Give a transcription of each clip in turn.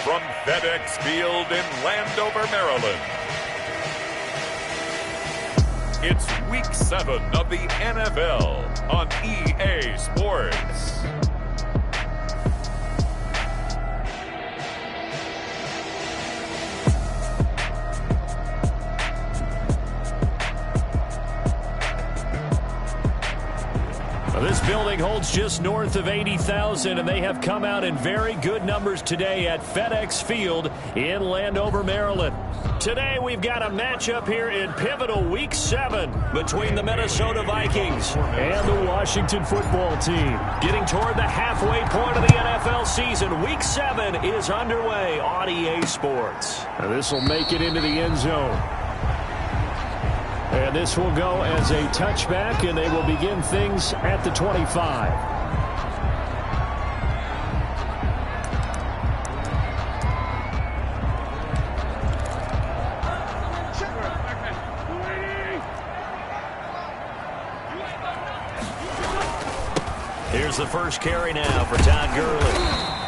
from FedEx Field in Landover, Maryland. It's Week 7 of the NFL on EA Sports. This building holds just north of 80,000, and they have come out in very good numbers today at FedEx Field in Landover, Maryland. Today we've got a matchup here in pivotal Week 7 between the Minnesota Vikings and the Washington football team. Getting toward the halfway point of the NFL season, Week 7 is underway on EA Sports. Now this will make it into the end zone. And this will go as a touchback, and they will begin things at the 25. Here's the first carry now for Todd Gurley.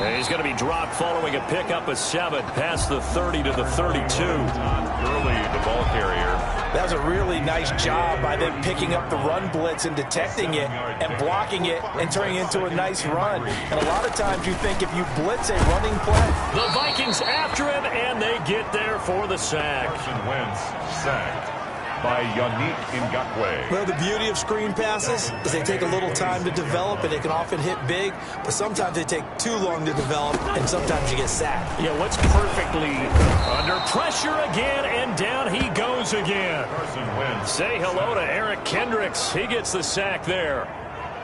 And he's going to be dropped following a pickup of 7 past the 30 to the 32. Todd Gurley, the ball carrier. That was a really nice job by them picking up the run blitz and detecting it and blocking it and turning it into a nice run. And a lot of times you think if you blitz a running play. The Vikings after him, and they get there for the sack. Carson Wentz sacked by Yannick Ngakoue. Well, the beauty of screen passes is they take a little time to develop, and they can often hit big, but sometimes they take too long to develop, and sometimes you get sacked. Yeah, what's perfectly under pressure again, and down he goes again. Carson Wentz. Say hello to Eric Kendricks. He gets the sack there.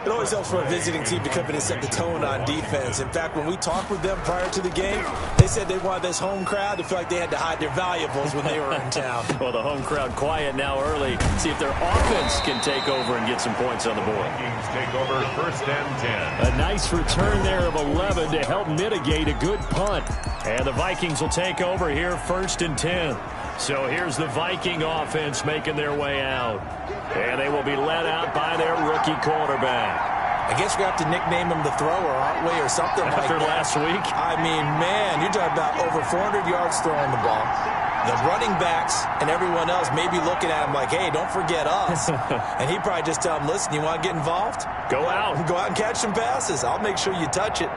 It always helps for a visiting team to come in and set the tone on defense. In fact, when we talked with them prior to the game, they said they wanted this home crowd to feel like they had to hide their valuables when they were in town. Well, the home crowd quiet now early. See if their offense can take over and get some points on the board. Vikings take over first and 10. A nice return there of 11 to help mitigate a good punt. And the Vikings will take over here first and 10. So here's the Viking offense making their way out. And they will be led out by their rookie quarterback. I guess we have to nickname him the thrower, aren't we, or something like that. After last week? I mean, man, you're talking about over 400 yards throwing the ball. The running backs and everyone else may be looking at him like, hey, don't forget us. And he'd probably just tell them, listen, you want to get involved? Go out. Go out and catch some passes. I'll make sure you touch it.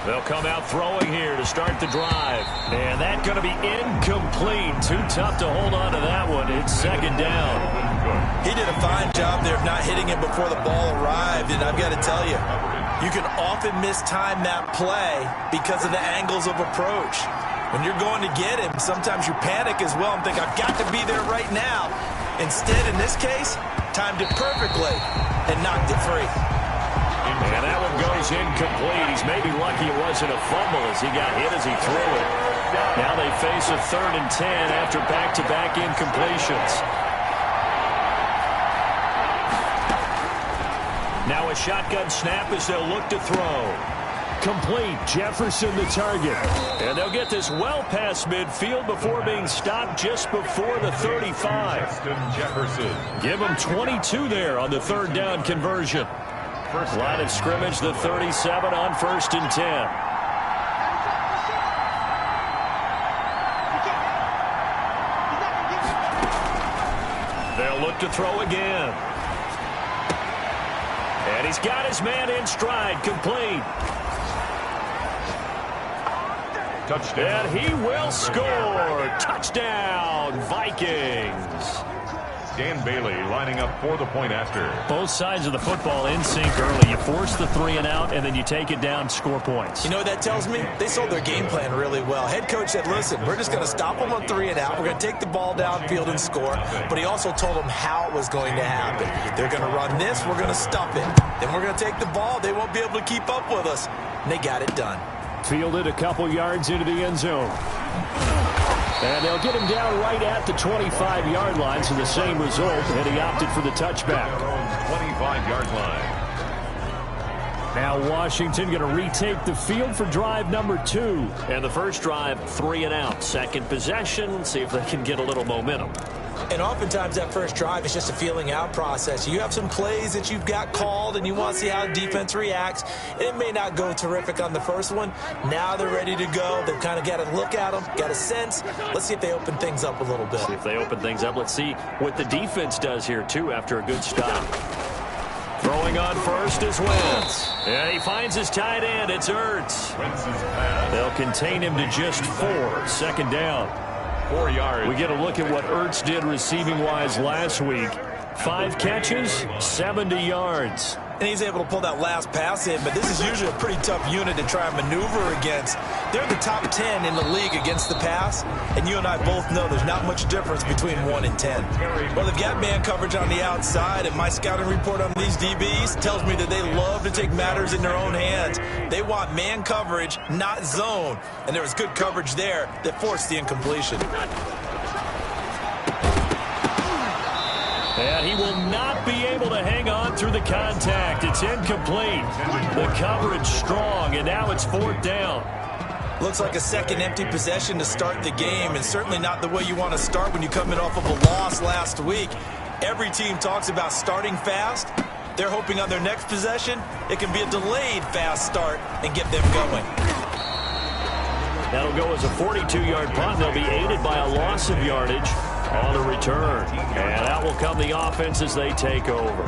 They'll come out throwing here to start the drive. And that's going to be incomplete. Too tough to hold on to that one. It's second down. He did a fine job there of not hitting it before the ball arrived. And I've got to tell you, you can often mistime that play because of the angles of approach. When you're going to get him, sometimes you panic as well and think, I've got to be there right now. Instead, in this case, timed it perfectly and knocked it free. And that one goes incomplete. He's maybe lucky it wasn't a fumble as he got hit as he threw it. Now they face a 3rd and 10 after back-to-back incompletions. Now a shotgun snap as they'll look to throw. Complete. Jefferson the target. And they'll get this well past midfield before being stopped just before the 35. Justin Jefferson. Give them 22 there on the 3rd down conversion. Line of scrimmage, the 37 on 1st and 10. They'll look to throw again. And he's got his man in stride, complete. Touchdown. And he will score. Touchdown, Vikings. Dan Bailey lining up for the point after. Both sides of the football in sync early. You force the 3 and out, and then you take it down, score points. You know what that tells me? They sold their game plan really well. Head coach said, listen, we're just going to stop them on 3 and out. We're going to take the ball downfield and score. But he also told them how it was going to happen. They're going to run this. We're going to stuff it. Then we're going to take the ball. They won't be able to keep up with us. And they got it done. Fielded a couple yards into the end zone. And they'll get him down right at the 25-yard line, so the same result, and he opted for the touchback. 25-yard line. Now Washington going to retake the field for drive number 2. And the first drive, 3 and out. Second possession, see if they can get a little momentum. And oftentimes that first drive is just a feeling out process. You have some plays that you've got called and you want to see how the defense reacts. It may not go terrific on the first one. Now they're ready to go. They've kind of got to look at them, got a sense. Let's see if they open things up a little bit. See if they open things up. Let's see what the defense does here, too, after a good stop. Throwing on first is Wentz. And he finds his tight end. It's Ertz. They'll contain him to just 4. Second down. 4 yards. We get a look at what Ertz did receiving-wise last week. 5 catches, 70 yards. And he's able to pull that last pass in, but this is usually a pretty tough unit to try and maneuver against. They're the top 10 in the league against the pass, and you and I both know there's not much difference between 1 and 10. Well, they've got man coverage on the outside, and my scouting report on these DBs tells me that they love to take matters in their own hands. They want man coverage, not zone, and there was good coverage there that forced the incompletion. And he will not be able to hang on through the contact. It's incomplete. The coverage strong, and now it's 4th down. Looks like a second empty possession to start the game, and certainly not the way you want to start when you come in off of a loss last week. Every team talks about starting fast. They're hoping on their next possession, it can be a delayed fast start and get them going. That'll go as a 42-yard punt. They'll be aided by a loss of yardage on the return. And out will come the offense as they take over.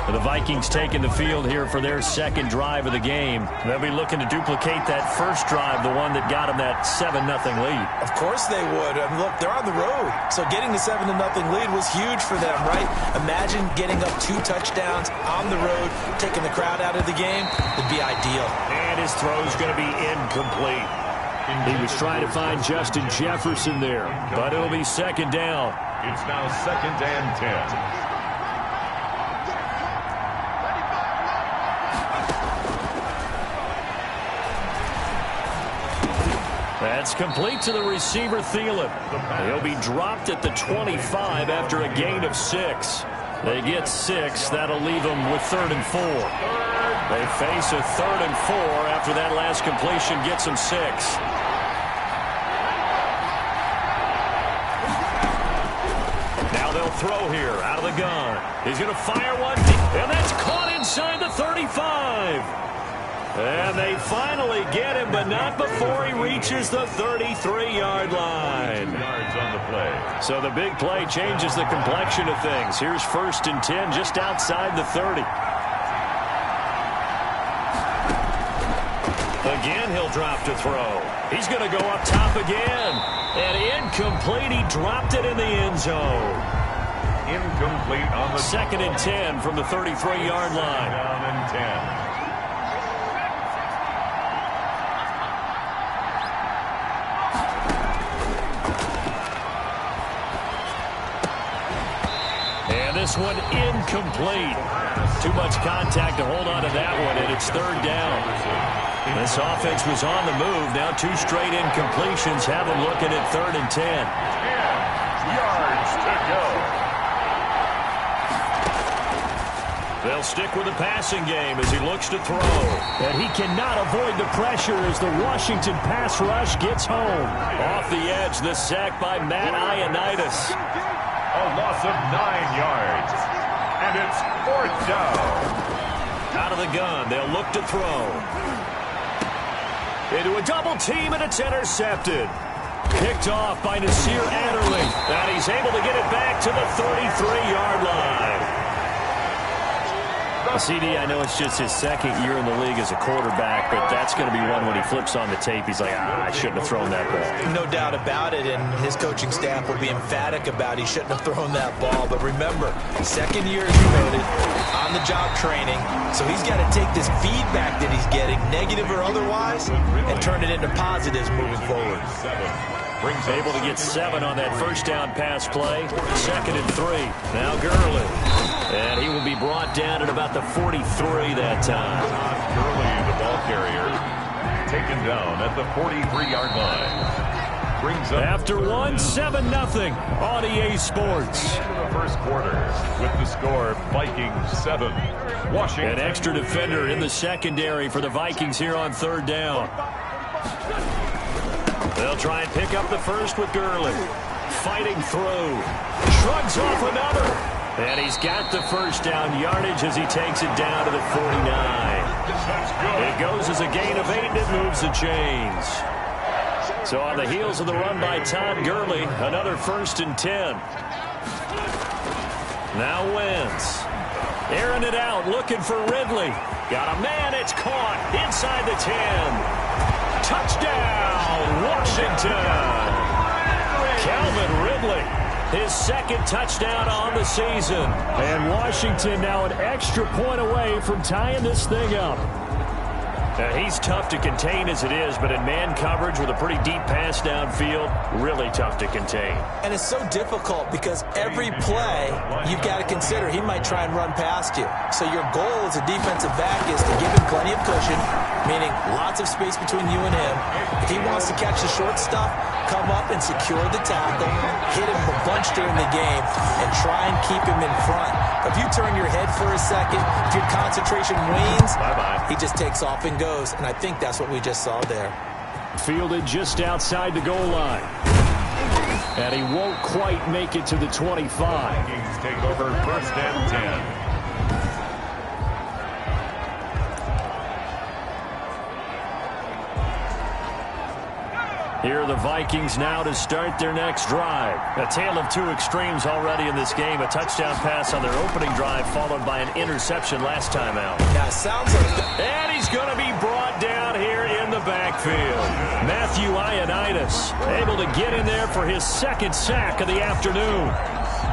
And the Vikings taking the field here for their second drive of the game. They'll be looking to duplicate that first drive, the one that got them that 7-0 lead. Of course they would. I mean, look, they're on the road. So getting the 7-0 lead was huge for them, right? Imagine getting up 2 touchdowns on the road, taking the crowd out of the game. It'd be ideal. And his throw is going to be incomplete. He was trying to find Justin Jefferson there, but it'll be second down. It's now 2nd and 10. That's complete to the receiver, Thielen. He'll be dropped at the 25 after a gain of 6. They get 6. That'll leave them with 3rd and 4. They face a 3rd and 4 after that last completion gets them 6. Now they'll throw here out of the gun. He's going to fire one, and that's caught inside the 35. And they finally get him, but not before he reaches the 33-yard line. Yards on the play. So the big play changes the complexion of things. Here's 1st and 10 just outside the 30. Again, he'll drop to throw. He's going to go up top again. And incomplete. He dropped it in the end zone. Incomplete on the 2nd and 10 from the 33-yard line. Down and 10. This one incomplete. Too much contact to hold on to that one, and it's 3rd down. This offense was on the move. Now 2 straight incompletions have them looking at 3rd and 10. 10 yards to go. They'll stick with the passing game as he looks to throw. And he cannot avoid the pressure as the Washington pass rush gets home. Off the edge, the sack by Matt Ioannidis. A loss of 9 yards. And it's 4th down. Out of the gun, they'll look to throw. Into a double team, and it's intercepted. Picked off by Nasir Adderley. And he's able to get it back to the 33-yard line. The CD, I know it's just his second year in the league as a quarterback, but that's going to be one when he flips on the tape, he's like, I shouldn't have thrown that ball. No doubt about it, and his coaching staff will be emphatic about he shouldn't have thrown that ball. But remember, second year, as you noted, on-the-job training, so he's got to take this feedback that he's getting, negative or otherwise, and turn it into positives moving forward. Able to get 7 on that first down pass play. 2nd and 3. Now Gurley. And he will be brought down at about the 43 that time. Gurley, the ball carrier, taken down at the 43-yard line. Brings up after 7-0 on EA Sports. In the first quarter with the score Vikings 7. Washington. An extra defender in the secondary for the Vikings here on 3rd down. They'll try and pick up the first with Gurley. Fighting through. Shrugs off another. And he's got the first down yardage as he takes it down to the 49. It goes as a gain of 8, and it moves the chains. So on the heels of the run by Todd Gurley, another 1st and 10. Now Wentz. Airing it out, looking for Ridley. Got a man, it's caught inside the 10. Touchdown, Washington. Calvin Ridley, his 2nd touchdown on the season. And Washington now an extra point away from tying this thing up. He's tough to contain as it is, but in man coverage with a pretty deep pass downfield, really tough to contain. And it's so difficult because every play you've got to consider he might try and run past you. So your goal as a defensive back is to give him plenty of cushion, meaning lots of space between you and him. If he wants to catch the short stuff, come up and secure the tackle, hit him a bunch during the game, and try and keep him in front. If you turn your head for a second, if your concentration wanes, he just takes off and goes, and I think that's what we just saw there. Fielded just outside the goal line. And he won't quite make it to the 25. Vikings take over 1st and 10. Here are the Vikings now to start their next drive. A tale of 2 extremes already in this game. A touchdown pass on their opening drive followed by an interception last time out. Yeah, sounds like... And he's going to be brought down here in the backfield. Matthew Ioannidis able to get in there for his 2nd sack of the afternoon.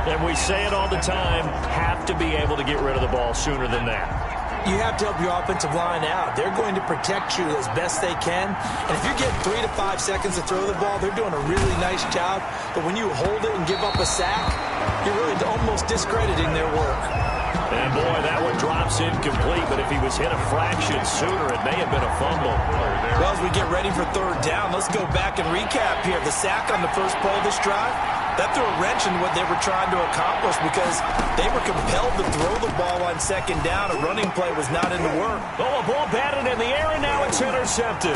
And we say it all the time, have to be able to get rid of the ball sooner than that. You have to help your offensive line out. They're going to protect you as best they can. And if you get 3 to 5 seconds to throw the ball, they're doing a really nice job. But when you hold it and give up a sack, you're really almost discrediting their work. And boy, that one drops incomplete. But if he was hit a fraction sooner, it may have been a fumble. Well, as we get ready for 3rd down, let's go back and recap here. The sack on the first play of this drive, that threw a wrench in what they were trying to accomplish because they were compelled to throw the ball on 2nd down. A running play was not in the work. Oh, a ball batted in the air, and now it's intercepted.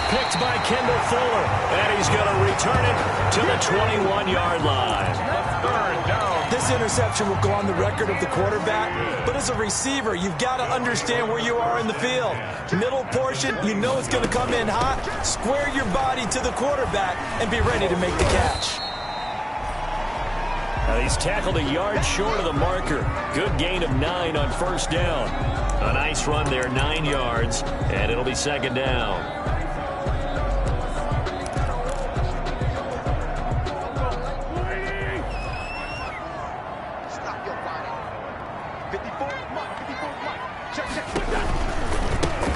Picked by Kendall Fuller, and he's going to return it to the 21-yard line. 3rd down. This interception will go on the record of the quarterback, but as a receiver, you've got to understand where you are in the field. Middle portion, you know it's going to come in hot. Square your body to the quarterback and be ready to make the catch. He's tackled a yard short of the marker. Good gain of 9 on 1st down. A nice run there, 9 yards, and it'll be 2nd down.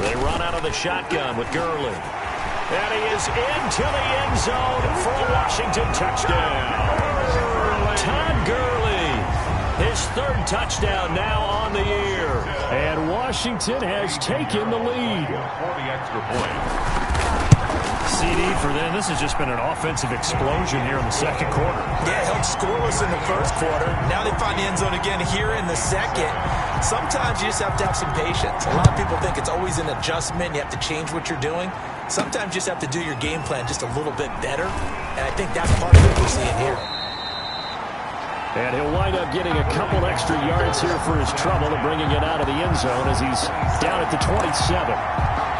They run out of the shotgun with Gurley. And he is into the end zone for a Washington touchdown. Todd Gurley, his 3rd touchdown now on the year. And Washington has taken the lead. For the extra point. CD for them, this has just been an offensive explosion here in the 2nd quarter. Yeah, held scoreless in the 1st quarter. Now they find the end zone again here in the 2nd. Sometimes you just have to have some patience. A lot of people think it's always an adjustment. You have to change what you're doing. Sometimes you just have to do your game plan just a little bit better. And I think that's part of what we're seeing here. And he'll wind up getting a couple extra yards here for his trouble and bringing it out of the end zone as he's down at the 27.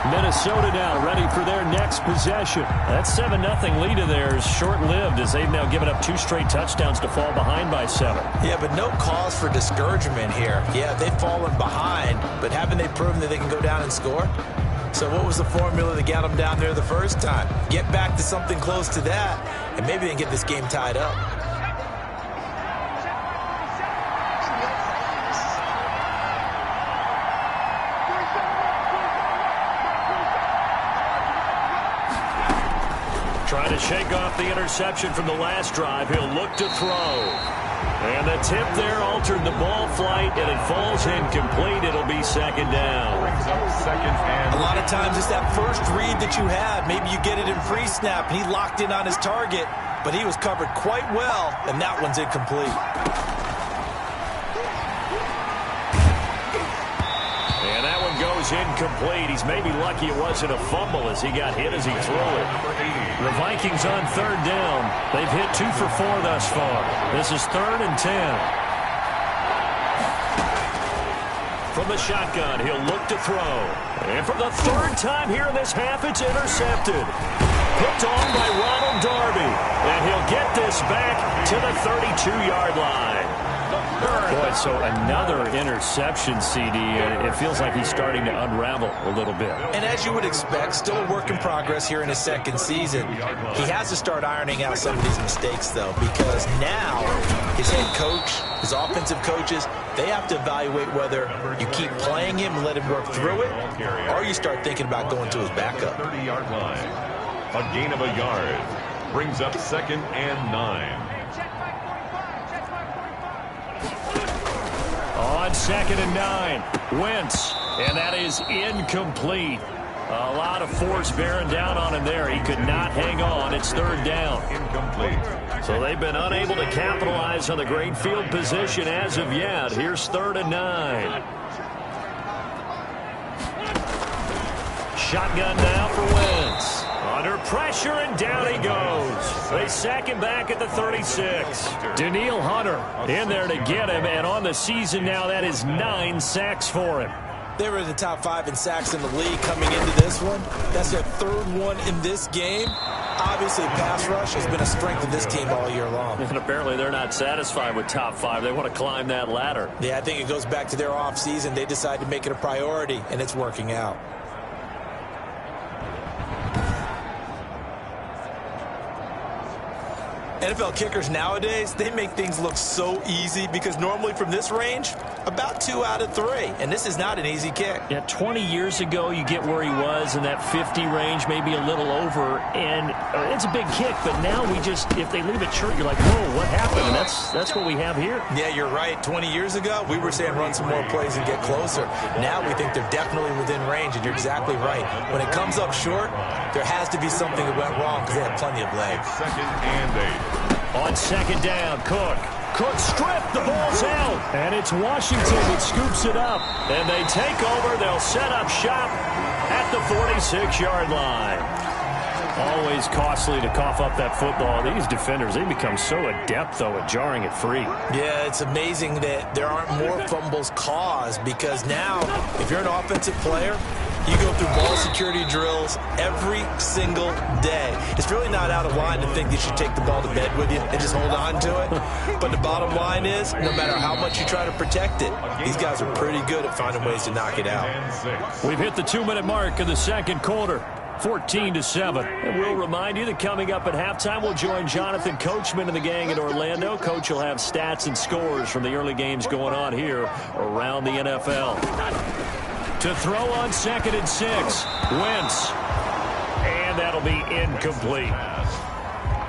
Minnesota now ready for their next possession. That 7-0 lead of theirs short-lived as they've now given up 2 straight touchdowns to fall behind by 7. Yeah, but no cause for discouragement here. Yeah, they've fallen behind, but haven't they proven that they can go down and score? So what was the formula that got them down there the first time? Get back to something close to that, and maybe they can get this game tied up. Trying to shake off the interception from the last drive. He'll look to throw. And the tip there altered the ball flight, and it falls incomplete. It'll be second down. A lot of times it's that first read that you have. Maybe you get it in pre-snap, and he locked in on his target, but he was covered quite well, and that one's incomplete. And that one goes incomplete. He's maybe lucky it wasn't a fumble as he got hit as he threw it. The Vikings on third down. They've hit 2 for 4 thus far. This is 3rd and 10. From the shotgun, he'll look to throw. And for the 3rd time here in this half, it's intercepted. Picked on by Ronald Darby. And he'll get this back to the 32-yard line. Boy, so another interception, CD. It feels like he's starting to unravel a little bit. And as you would expect, still a work in progress here in his second season. He has to start ironing out some of these mistakes, though, because now his head coach, his offensive coaches, they have to evaluate whether you keep playing him and let him work through it, or you start thinking about going to his backup. 30-yard line. A gain of a yard. Brings up 2nd and 9. On 2nd and 9, Wentz, and that is incomplete. A lot of force bearing down on him there. He could not hang on. It's 3rd down. Incomplete. So they've been unable to capitalize on the great field position as of yet. Here's 3rd and 9. Shotgun now for Wentz. Under pressure, and down he goes. They sack him back at the 36. Danielle Hunter in there to get him, and on the season now, that is 9 sacks for him. They were in the top 5 in sacks in the league coming into this one. That's their 3rd one in this game. Obviously, pass rush has been a strength of this team all year long. And apparently they're not satisfied with top 5. They want to climb that ladder. Yeah, I think it goes back to their offseason. They decided to make it a priority, and it's working out. NFL kickers nowadays, they make things look so easy because normally from this range, about 2 out of 3. And this is not an easy kick. Yeah, 20 years ago, you get where he was in that 50 range, maybe a little over. And it's a big kick, but now we just, if they leave it short, you're like, whoa, what happened? And that's what we have here. Yeah, you're right. 20 years ago, we were saying run some more plays and get closer. Now we think they're definitely within range, and you're exactly right. When it comes up short, there has to be something that went wrong because they had plenty of legs. 2nd and 8. On 2nd down, Cook stripped, the ball's out, and it's Washington that scoops it up. And they take over, they'll set up shop at the 46-yard line. Always costly to cough up that football. These defenders, they become so adept, though, at jarring it free. Yeah, it's amazing that there aren't more fumbles caused because now, if you're an offensive player, you go through ball security drills every single day. It's really not out of line to think that you take the ball to bed with you and just hold on to it. But the bottom line is, no matter how much you try to protect it, these guys are pretty good at finding ways to knock it out. We've hit the 2-minute mark of the second quarter. 14-7. And we'll remind you that coming up at halftime, we'll join Jonathan Coachman and the gang in Orlando. Coach will have stats and scores from the early games going on here around the NFL. To throw on 2nd and 6. Wentz. And that'll be incomplete.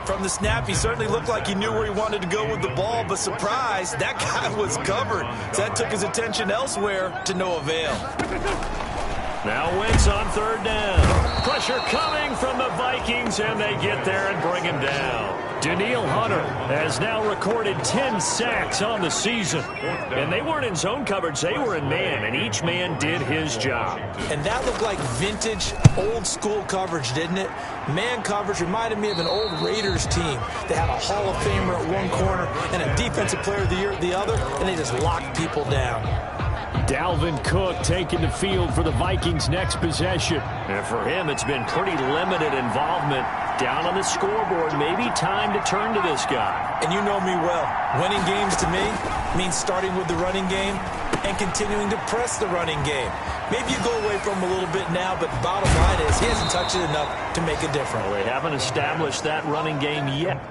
From the snap, he certainly looked like he knew where he wanted to go with the ball, but surprise, that guy was covered. So that took his attention elsewhere to no avail. Now Wentz on 3rd down. Pressure coming from the Vikings, and they get there and bring him down. Danielle Hunter has now recorded 10 sacks on the season. And they weren't in zone coverage, they were in man, and each man did his job. And that looked like vintage, old-school coverage, didn't it? Man coverage reminded me of an old Raiders team. They had a Hall of Famer at one corner and a defensive player of the year at the other, and they just locked people down. Dalvin Cook taking the field for the Vikings' next possession. And for him, it's been pretty limited involvement. Down on the scoreboard, maybe time to turn to this guy. And you know me well. Winning games to me means starting with the running game and continuing to press the running game. Maybe you go away from him a little bit now, but bottom line is he hasn't touched it enough to make a difference. Well, they haven't established that running game yet.